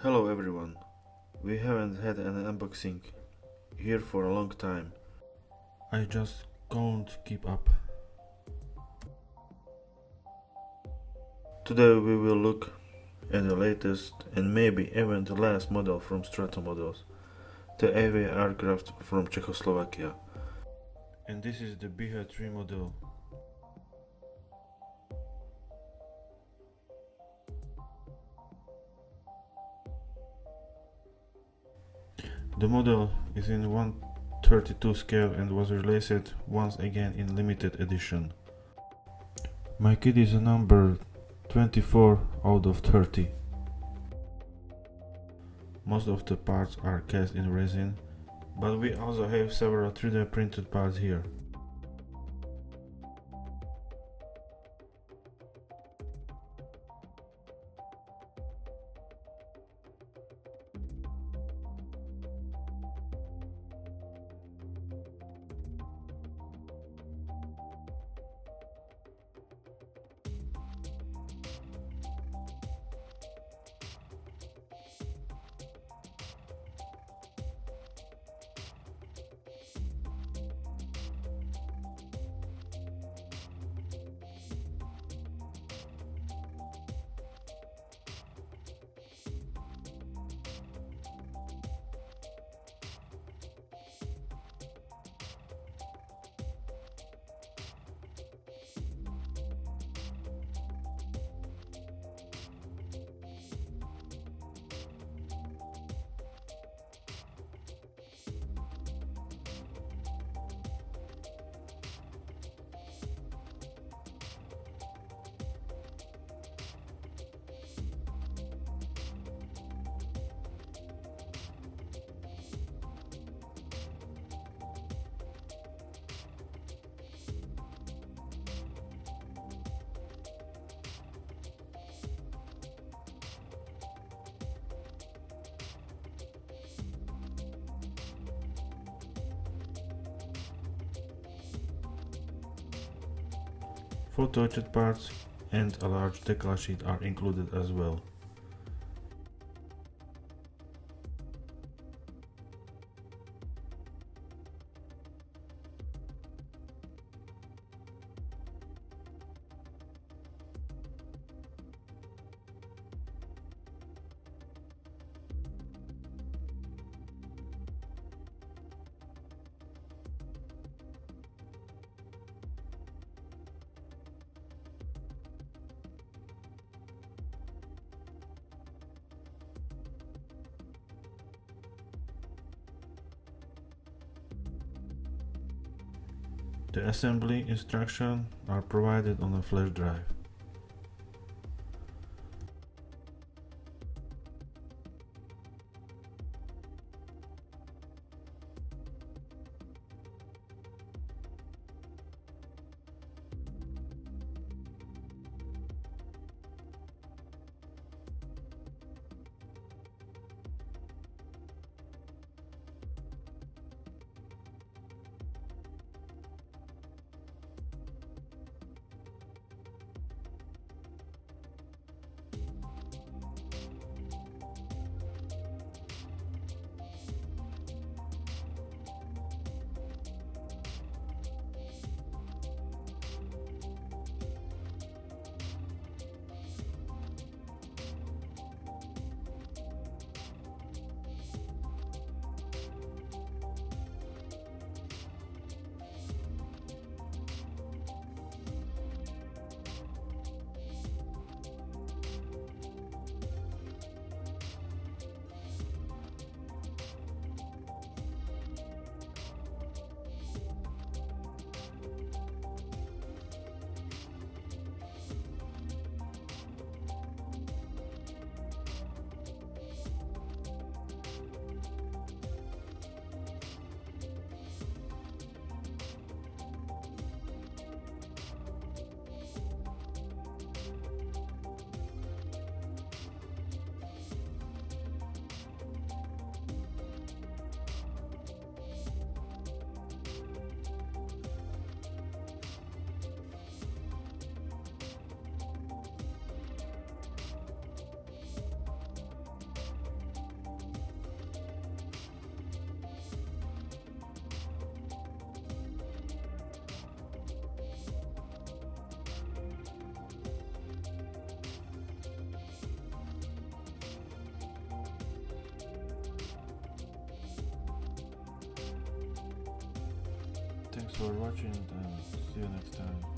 Hello everyone. We haven't had an unboxing here for a long time. I just can't keep up. Today we will look at the latest and maybe even the last model from Strato-models, the Avia aircraft from Czechoslovakia. And this is the BH-3 model. The model is in 1/32 scale and was released once again in limited edition. My kit is a number 24 out of 30. Most of the parts are cast in resin, but we also have several 3D printed parts here. Photo etched parts and a large decal sheet are included as well. The assembly instructions are provided on a flash drive. Thanks for watching and see you next time.